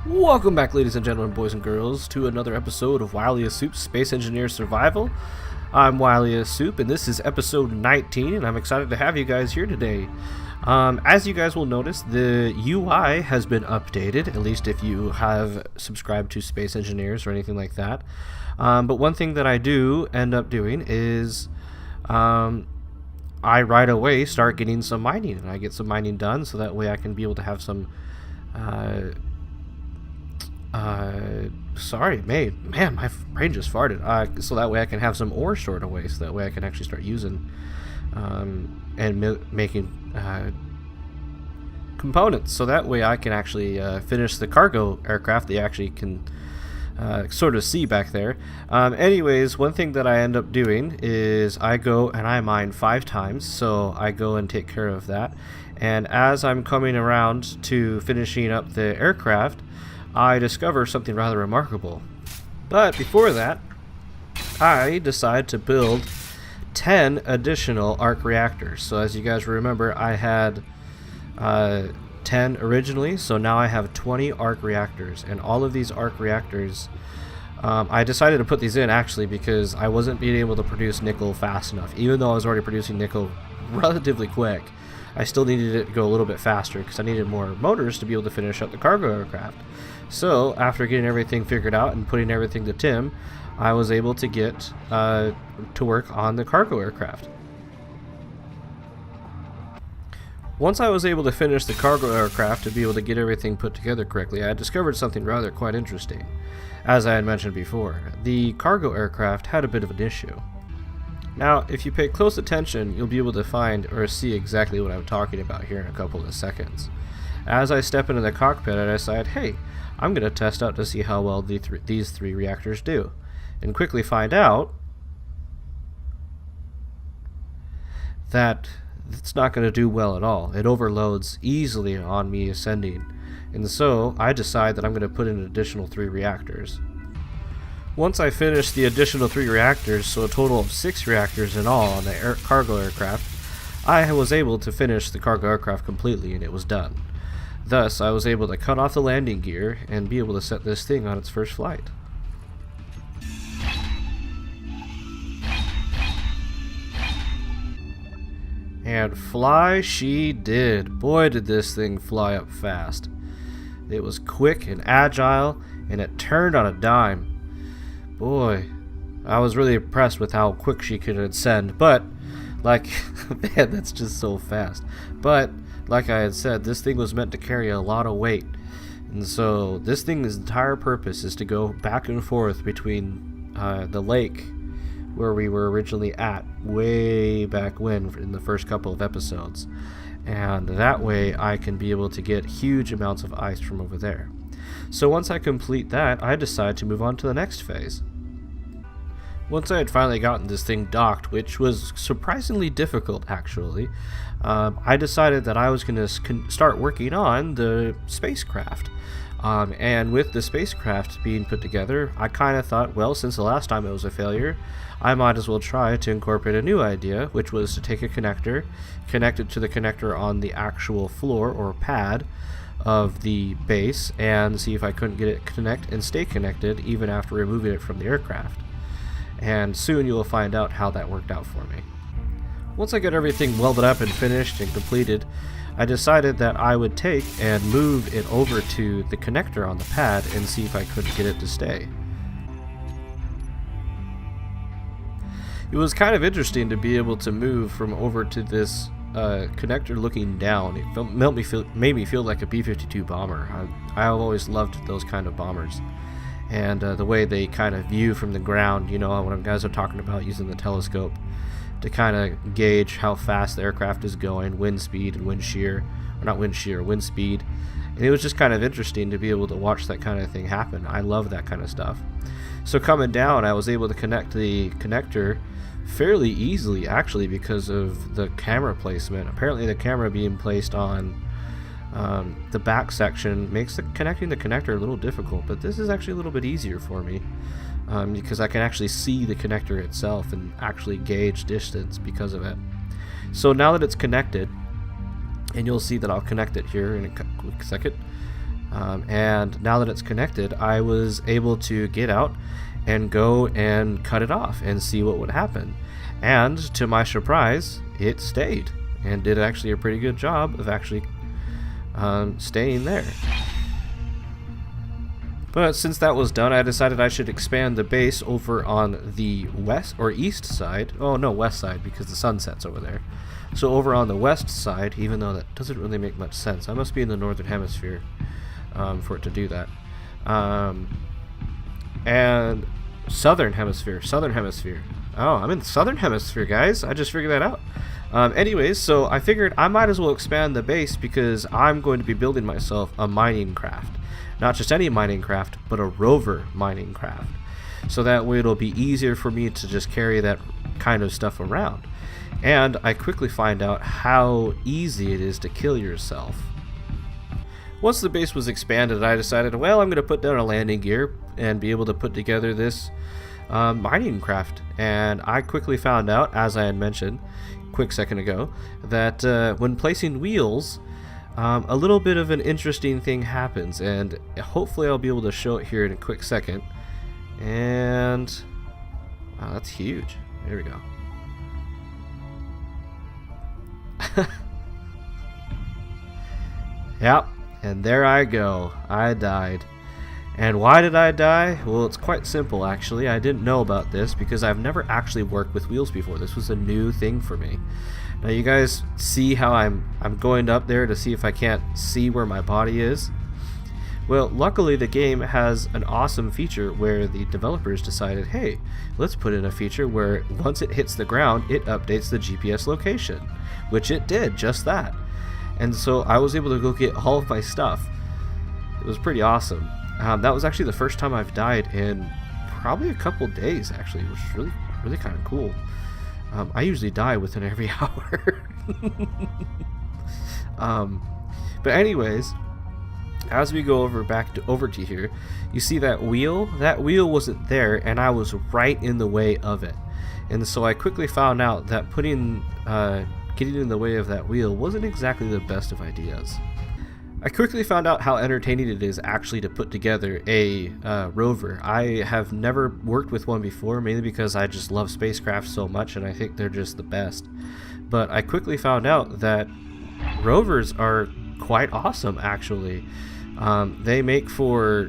Welcome back, ladies and gentlemen, boys and girls, to another episode of WiliestSoup Space Engineer Survival. I'm WiliestSoup, and this is episode 19, and I'm excited to have you guys here today. As you guys will notice, the UI has been updated, at least if you have subscribed to Space Engineers or anything like that. But one thing that I do end up doing is I right away start getting some mining, and I get some mining done so that way I can be able to have some man, my brain just farted. So that way I can have some ore stored away, so that way I can actually start using and making components. So that way I can actually finish the cargo aircraft that you actually can sort of see back there. Anyways, one thing that I end up doing is I go and I mine 5 times, so I go and take care of that. And as I'm coming around to finishing up the aircraft, I discover something rather remarkable. But before that, I decide to build 10 additional arc reactors. So as you guys remember, I had 10 originally, so now I have 20 arc reactors. And all of these arc reactors, I decided to put these in actually because I wasn't being able to produce nickel fast enough. Even though I was already producing nickel relatively quick, I still needed it to go a little bit faster because I needed more motors to be able to finish up the cargo aircraft. So after getting everything figured out and putting everything to Tim, I was able to get to work on the cargo aircraft. Once I was able to finish the cargo aircraft to be able to get everything put together correctly, I discovered something rather quite interesting. As I had mentioned before, the cargo aircraft had a bit of an issue. Now, if you pay close attention, you'll be able to find or see exactly what I'm talking about here in a couple of seconds. As I step into the cockpit, I decide, hey, I'm going to test out to see how well these 3 reactors do, and quickly find out that it's not going to do well at all. It overloads easily on me ascending, and so I decide that I'm going to put in an additional 3 reactors. Once I finish the additional 3 reactors, so a total of 6 reactors in all on the cargo aircraft, I was able to finish the cargo aircraft completely, and it was done. Thus, I was able to cut off the landing gear and be able to set this thing on its first flight. And fly she did. Boy, did this thing fly up fast. It was quick and agile, and it turned on a dime. Boy, I was really impressed with how quick she could ascend, but, like, man, that's just so fast. But, like I had said, this thing was meant to carry a lot of weight, and so this thing's entire purpose is to go back and forth between the lake where we were originally at way back when in the first couple of episodes, and that way I can be able to get huge amounts of ice from over there. So once I complete that, I decide to move on to the next phase. Once I had finally gotten this thing docked, which was surprisingly difficult actually, I decided that I was going to start working on the spacecraft. And with the spacecraft being put together, I kind of thought, well, since the last time it was a failure, I might as well try to incorporate a new idea, which was to take a connector, connect it to the connector on the actual floor or pad of the base, and see if I couldn't get it connect and stay connected even after removing it from the aircraft. And soon you will find out how that worked out for me. Once I got everything welded up and finished and completed, I decided that I would take and move it over to the connector on the pad and see if I couldn't get it to stay. It was kind of interesting to be able to move from over to this connector looking down. It made me feel like a B-52 bomber. I've always loved those kind of bombers. And the way they kind of view from the ground, you know, when guys are talking about using the telescope to kind of gauge how fast the aircraft is going, wind speed and wind shear, or not wind shear, wind speed. And it was just kind of interesting to be able to watch that kind of thing happen. I love that kind of stuff. So coming down, I was able to connect the connector fairly easily actually because of the camera placement. Apparently the camera being placed on the back section makes connecting the connector a little difficult, but this is actually a little bit easier for me because I can actually see the connector itself and actually gauge distance because of it. So now that it's connected, and you'll see that I'll connect it here in a quick second, And now that it's connected, I was able to get out and go and cut it off and see what would happen. And to my surprise, it stayed and did actually a pretty good job of actually staying there. But since that was done, I decided I should expand the base over on the west or east side. Oh no, west side, because the sun sets over there. So over on the west side, even though that doesn't really make much sense, I must be in the northern hemisphere for it to do that. And southern hemisphere. Oh, I'm in the southern hemisphere, guys. I just figured that out. Anyways, so I figured I might as well expand the base because I'm going to be building myself a mining craft. Not just any mining craft, but a rover mining craft. So that way it'll be easier for me to just carry that kind of stuff around. And I quickly find out how easy it is to kill yourself. Once the base was expanded, I decided, well, I'm going to put down a landing gear and be able to put together this mining craft. And I quickly found out, as I had mentioned a quick second ago, that when placing wheels, a little bit of an interesting thing happens, and hopefully I'll be able to show it here in a quick second. And wow, that's huge. There we go. Yep, and there I go. I died. And why did I die? Well, it's quite simple, actually. I didn't know about this because I've never actually worked with wheels before. This was a new thing for me. Now you guys see how I'm going up there to see if I can't see where my body is? Well, luckily the game has an awesome feature where the developers decided, hey, let's put in a feature where once it hits the ground, it updates the GPS location, which it did, just that. And so I was able to go get all of my stuff. It was pretty awesome. That was actually the first time I've died in probably a couple days, actually, which is really kind of cool. I usually die within every hour. But anyways, as we go over to here, you see that wheel? That wheel wasn't there, and I was right in the way of it. And so I quickly found out that getting in the way of that wheel wasn't exactly the best of ideas. I quickly found out how entertaining it is actually to put together a rover. I have never worked with one before, mainly because I just love spacecraft so much and I think they're just the best. But I quickly found out that rovers are quite awesome, actually. They make for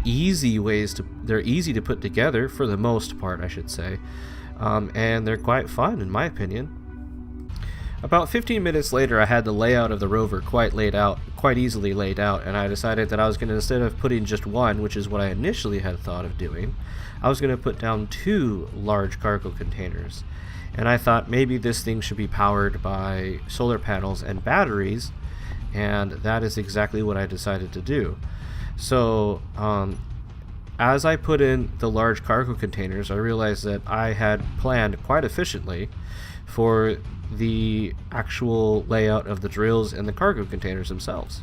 they're easy to put together for the most part, I should say. And they're quite fun, in my opinion. About 15 minutes later, I had the layout of the rover quite easily laid out, and I decided that I was going to, instead of putting just one, which is what I initially had thought of doing, I was going to put down 2 large cargo containers. And I thought maybe this thing should be powered by solar panels and batteries, and that is exactly what I decided to do. So, as I put in the large cargo containers, I realized that I had planned quite efficiently for the actual layout of the drills and the cargo containers themselves.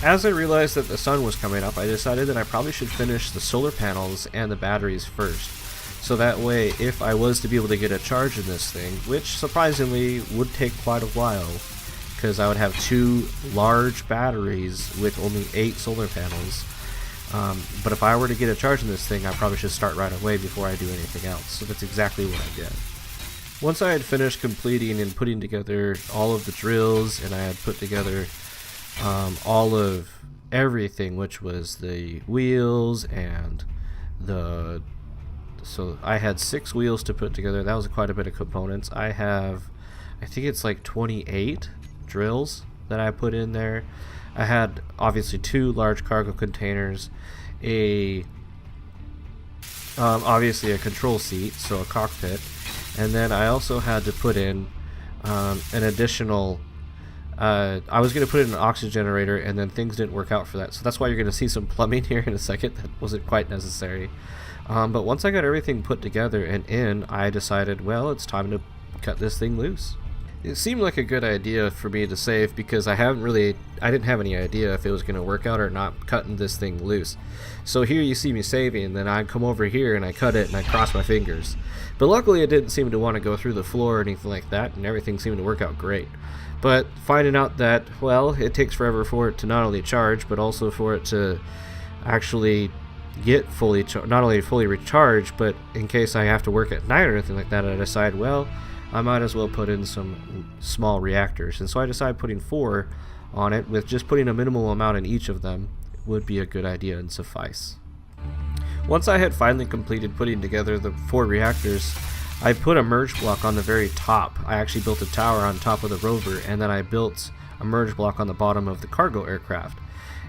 As I realized that the sun was coming up, I decided that I probably should finish the solar panels and the batteries first. So that way, if I was to be able to get a charge in this thing, which surprisingly would take quite a while, because I would have 2 large batteries with only 8 solar panels. But if I were to get a charge in this thing, I probably should start right away before I do anything else. So that's exactly what I did. Once I had finished completing and putting together all of the drills, and I had put together all of everything, which was the wheels and so I had 6 wheels to put together. That was quite a bit of components. I think it's like 28 drills that I put in there. I had obviously 2 large cargo containers, obviously a control seat, so a cockpit. And then I also had to put in an additional, I was going to put in an oxygen generator, and then things didn't work out for that. So that's why you're going to see some plumbing here in a second. That wasn't quite necessary. But once I got everything put together and in, I decided, well, it's time to cut this thing loose. it seemed like a good idea for me to save because I didn't have any idea if it was going to work out or not, cutting this thing loose. So here you see me saving, then I come over here and I cut it and I cross my fingers. But luckily it didn't seem to want to go through the floor or anything like that, and everything seemed to work out great. But finding out that, well, it takes forever for it to not only charge, but also for it to actually get not only fully recharged, but in case I have to work at night or anything like that, I decide, well, I might as well put in some small reactors. And so I decided putting 4 on it, with just putting a minimal amount in each of them would be a good idea and suffice. Once I had finally completed putting together the 4 reactors, I put a merge block on the very top. I actually built a tower on top of the rover, and then I built a merge block on the bottom of the cargo aircraft.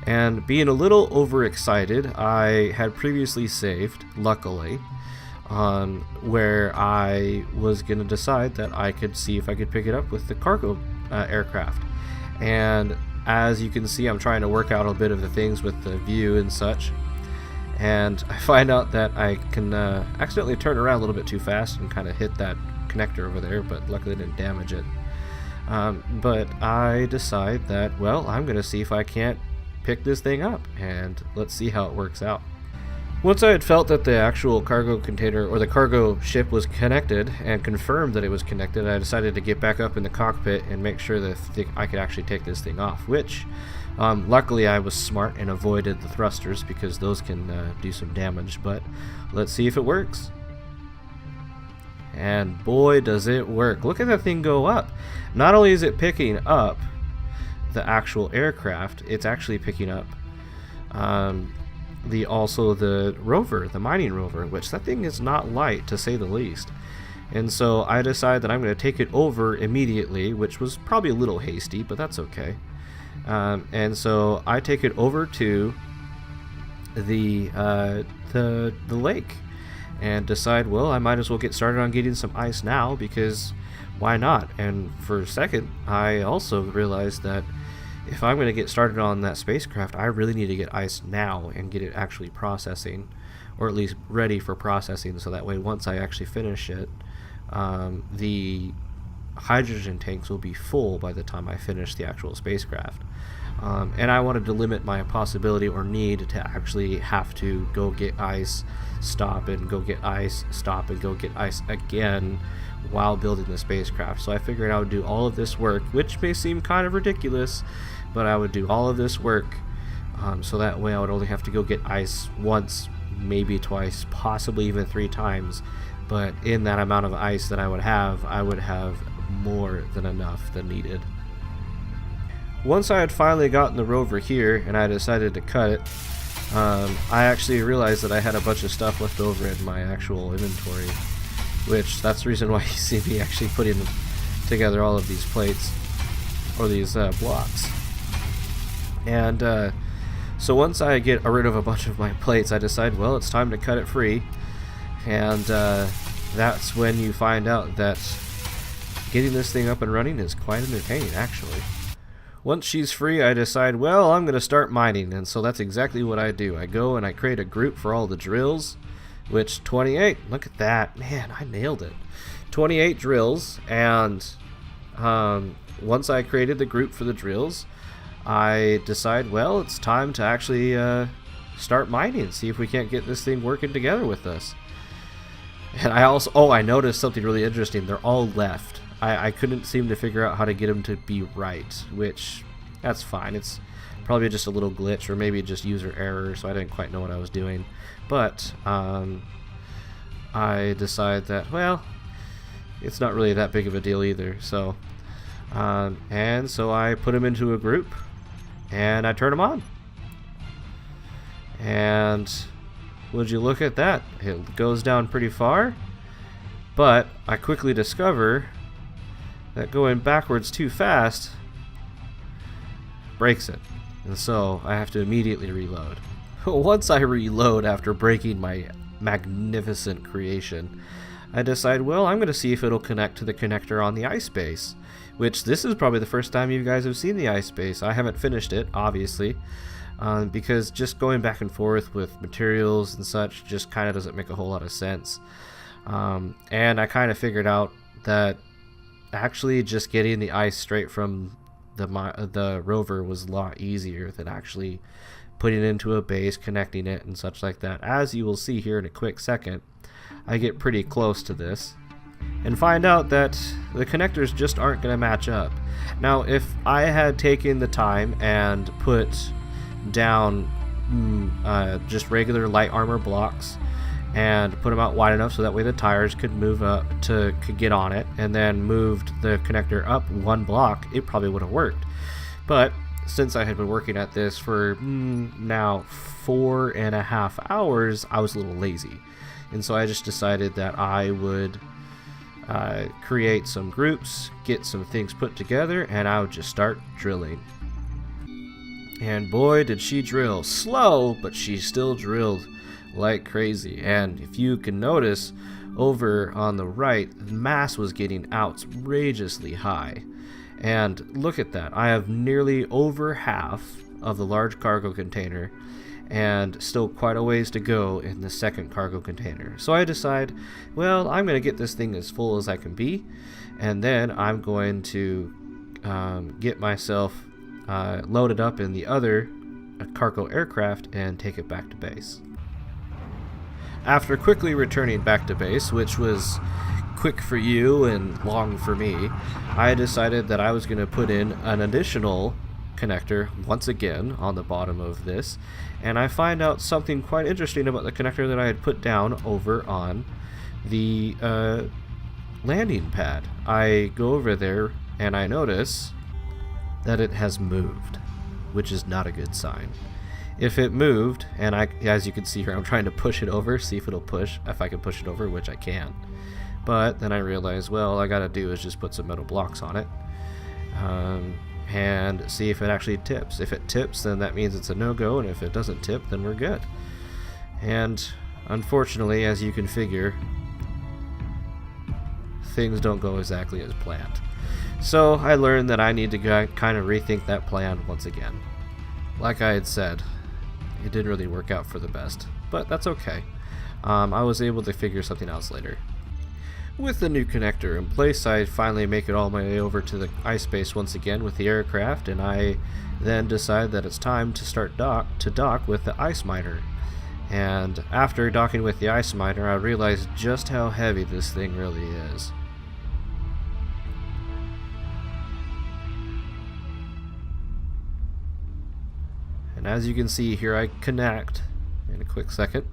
And being a little overexcited, I had previously saved, luckily, where I was going to decide that I could see if I could pick it up with the cargo aircraft. And as you can see, I'm trying to work out a bit of the things with the view and such. And I find out that I can accidentally turn around a little bit too fast and kind of hit that connector over there, but luckily I didn't damage it. But I decide that, well, I'm going to see if I can't pick this thing up, and let's see how it works out. Once I had felt that the actual cargo container or the cargo ship was connected and confirmed that it was connected, I decided to get back up in the cockpit and make sure that I could actually take this thing off, which luckily I was smart and avoided the thrusters because those can do some damage, but let's see if it works. And boy, does it work. Look at that thing go up. Not only is it picking up the actual aircraft, it's actually picking up also the rover, the mining rover, which that thing is not light, to say the least. And so I decide that I'm going to take it over immediately, which was probably a little hasty, but that's okay. And so I take it over to the lake and decide, well, I might as well get started on getting some ice now, because why not? And for a second, I also realized that if I'm going to get started on that spacecraft, I really need to get ice now and get it actually processing, or at least ready for processing, so that way once I actually finish it, the hydrogen tanks will be full by the time I finish the actual spacecraft. And I wanted to limit my possibility or need to actually have to go get ice, stop and go get ice, stop and go get ice again while building the spacecraft. So I figured I would do all of this work, which may seem kind of ridiculous, but I would do all of this work so that way I would only have to go get ice once, maybe twice, possibly even 3 times. But in that amount of ice that I would have more than enough than needed. Once I had finally gotten the rover here and I decided to cut it, I actually realized that I had a bunch of stuff left over in my actual inventory, which that's the reason why you see me actually putting together all of these plates, or these blocks. And so once I get rid of a bunch of my plates, I decide, well, it's time to cut it free. And that's when you find out that getting this thing up and running is quite entertaining, actually. Once she's free, I decide, well, I'm going to start mining, and so that's exactly what I do. I go and I create a group for all the drills, which 28, look at that, man, I nailed it. 28 drills, and once I created the group for the drills, I decide, well, it's time to actually start mining and see if we can't get this thing working together with us. And I also, I noticed something really interesting. They're all left. I couldn't seem to figure out how to get them to be right, which, that's fine. It's probably just a little glitch, or maybe just user error, so I didn't quite know what I was doing. But I decide that, well, it's not really that big of a deal either. So, and so I put them into a group, and I turn them on. And would you look at that? It goes down pretty far, but I quickly discover that going backwards too fast breaks it, and so I have to immediately reload. Once I reload after breaking my magnificent creation, I decide, well, I'm going to see if it'll connect to the connector on the ice base, which this is probably the first time you guys have seen the ice base. I haven't finished it, obviously, because just going back and forth with materials and such just kind of doesn't make a whole lot of sense. And I kind of figured out that actually just getting the ice straight from the rover was a lot easier than actually putting it into a base, connecting it, and such like that. As you will see here in a quick second, I get pretty close to this and find out that the connectors just aren't going to match up. Now, if I had taken the time and put down just regular light armor blocks and put them out wide enough so that way the tires could move up could get on it, and then moved the connector up one block, it probably would have worked. But since I had been working at this for now 4.5 hours, I was a little lazy, and so I just decided that I would create some groups, get some things put together, and I would just start drilling. And boy, did she drill. Slow, but she still drilled like crazy. And if you can notice, over on the right, the mass was getting outrageously high. And look at that. I have nearly over half of the large cargo container, and still quite a ways to go in the second cargo container. So I decide, well, I'm going to get this thing as full as I can be, and then I'm going to get myself loaded up in the other cargo aircraft and take it back to base. After quickly returning back to base, which was quick for you and long for me, I decided that I was going to put in an additional connector once again on the bottom of this, and I find out something quite interesting about the connector that I had put down over on the landing pad. I go over there and I notice that it has moved, which is not a good sign. If it moved, and as you can see here, I'm trying to push it over, see if it'll push, if I can push it over, which I can. But then I realized, well, all I gotta do is just put some metal blocks on it and see if it actually tips. If it tips, then that means it's a no-go, and if it doesn't tip, then we're good. And unfortunately, as you can figure, things don't go exactly as planned. So I learned that I need to kind of rethink that plan once again. Like I had said, it didn't really work out for the best, but that's okay. I was able to figure something else later. With the new connector in place, I finally make it all my way over to the ice base once again with the aircraft, and I then decide that it's time to start dock with the ice miner. And after docking with the ice miner, I realized just how heavy this thing really is. And as you can see here, I connect in a quick second.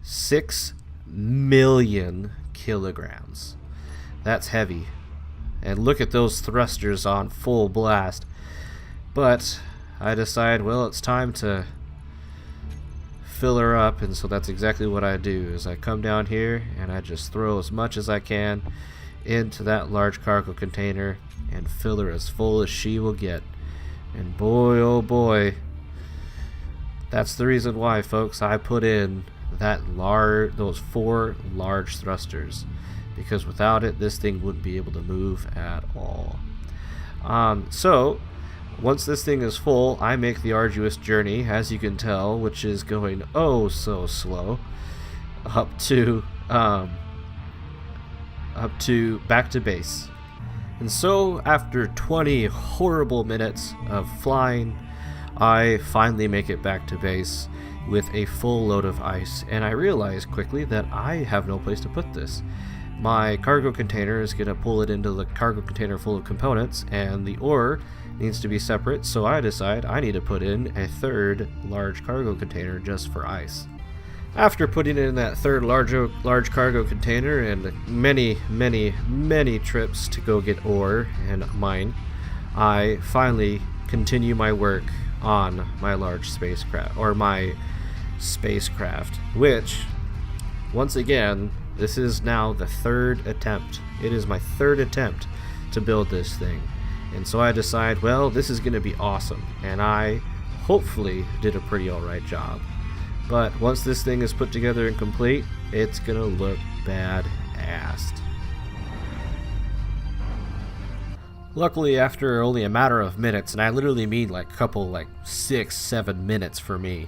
6 million kilograms. That's heavy. And look at those thrusters on full blast. But I decide, well, it's time to fill her up, and so that's exactly what I do. Is I come down here and I just throw as much as I can into that large cargo container and fill her as full as she will get. And boy, oh boy, that's the reason why, folks, I put in those 4 large thrusters, because without it, this thing wouldn't be able to move at all. So once this thing is full, I make the arduous journey, as you can tell, which is going oh so slow, up to back to base. And so after 20 horrible minutes of flying, I finally make it back to base with a full load of ice, and I realize quickly that I have no place to put this. My cargo container is going to pull it into the cargo container full of components, and the ore needs to be separate, so I decide I need to put in a third large cargo container just for ice. After putting in that third large cargo container and many trips to go get ore and mine, I finally continue my work on my large spacecraft, or my spacecraft, which, once again, this is now the 3rd attempt. It is my 3rd attempt to build this thing. And so I decide, well, this is going to be awesome, and I hopefully did a pretty alright job. But once this thing is put together and complete, it's going to look bad-assed. Luckily, after only a matter of minutes, and I literally mean like 6-7 minutes for me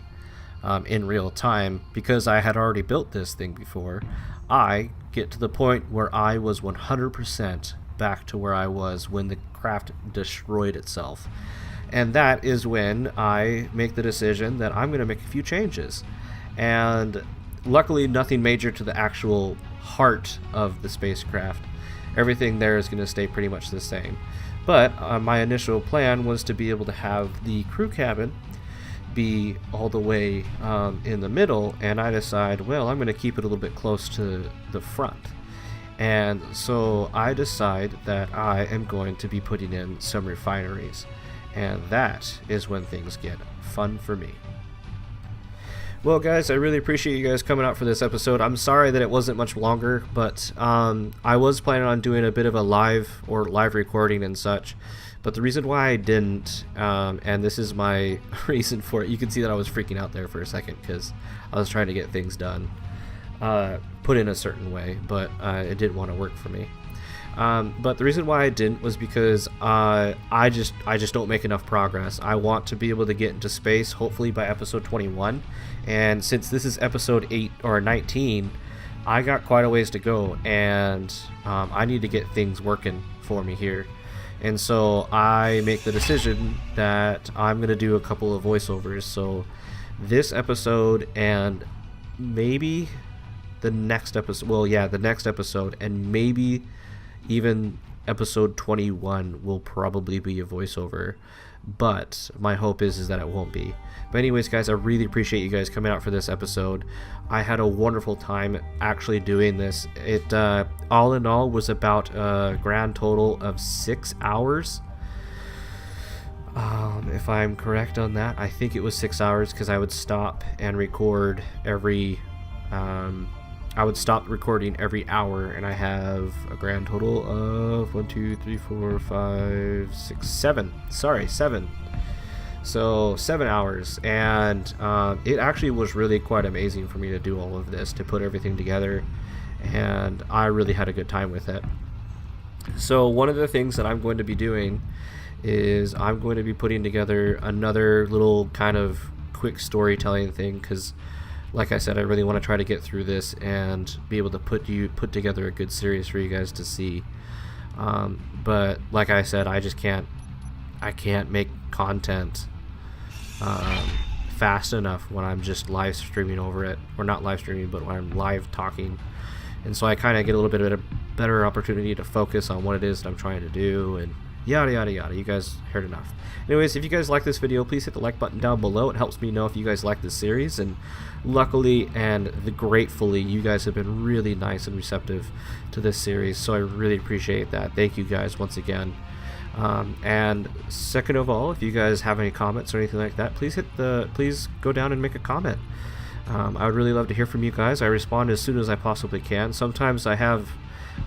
in real time, because I had already built this thing before, I get to the point where I was 100% back to where I was when the craft destroyed itself. And that is when I make the decision that I'm going to make a few changes. And luckily nothing major to the actual heart of the spacecraft. Everything there is going to stay pretty much the same. But my initial plan was to be able to have the crew cabin be all the way in the middle, and I decide, well, I'm going to keep it a little bit close to the front. And so I decide that I am going to be putting in some refineries, and that is when things get fun for me. Well, guys, I really appreciate you guys coming out for this episode. I'm sorry that it wasn't much longer, but I was planning on doing a bit of a live recording and such. But the reason why I didn't, and this is my reason for it, you can see that I was freaking out there for a second because I was trying to get things done, put in a certain way, but it didn't want to work for me. But the reason why I didn't was because I just don't make enough progress. I want to be able to get into space, hopefully by episode 21. And since this is episode 8 or 19, I got quite a ways to go, and I need to get things working for me here. And so I make the decision that I'm going to do a couple of voiceovers. So this episode and maybe the next episode, well, yeah, the next episode, and maybe even episode 21 will probably be a voiceover. But my hope is that it won't be. But anyways, guys, I really appreciate you guys coming out for this episode. I had a wonderful time actually doing this. It all in all was about a grand total of 6 hours. If I'm correct on that, I think it was 6 hours because I would stop and record every I would stop recording every hour, and I have a grand total of 1, 2, 3, 4, 5, 6, 7. Sorry, 7. So 7 hours, and it actually was really quite amazing for me to do all of this, to put everything together, and I really had a good time with it. So one of the things that I'm going to be doing is I'm going to be putting together another little kind of quick storytelling thing, because like I said, I really want to try to get through this and be able to put together a good series for you guys to see. But like I said, I can't make content fast enough when I'm just live streaming over it, or not live streaming, but when I'm live talking. And so I kind of get a little bit of a better opportunity to focus on what it is that I'm trying to do, and yada yada yada. You guys heard enough. Anyways, if you guys like this video, please hit the like button down below. It helps me know if you guys like this series, and luckily and gratefully, you guys have been really nice and receptive to this series, so I really appreciate that. Thank you guys once again. And second of all, if you guys have any comments or anything like that, please go down and make a comment. I would really love to hear from you guys. I respond as soon as I possibly can. Sometimes I have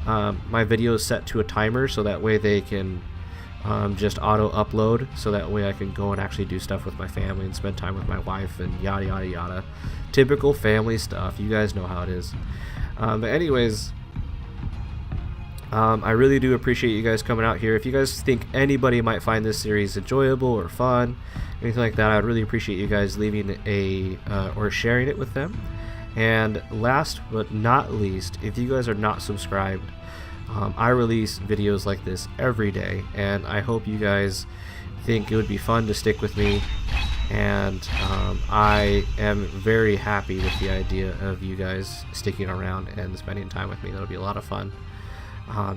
my videos set to a timer, so that way they can just auto upload, so that way I can go and actually do stuff with my family and spend time with my wife and yada yada yada. Typical family stuff. You guys know how it is. But anyways, I really do appreciate you guys coming out here. If you guys think anybody might find this series enjoyable or fun, anything like that, I'd really appreciate you guys leaving or sharing it with them. And last but not least, if you guys are not subscribed, I release videos like this every day, and I hope you guys think it would be fun to stick with me. And I am very happy with the idea of you guys sticking around and spending time with me. That'll be a lot of fun.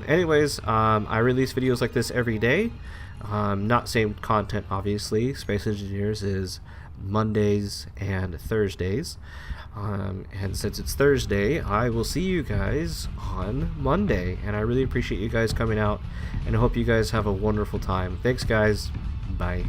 Anyways, I release videos like this every day. Not same content, obviously. Space Engineers is Mondays and Thursdays. And since it's Thursday, I will see you guys on Monday. And I really appreciate you guys coming out, and I hope you guys have a wonderful time. Thanks, guys. Bye.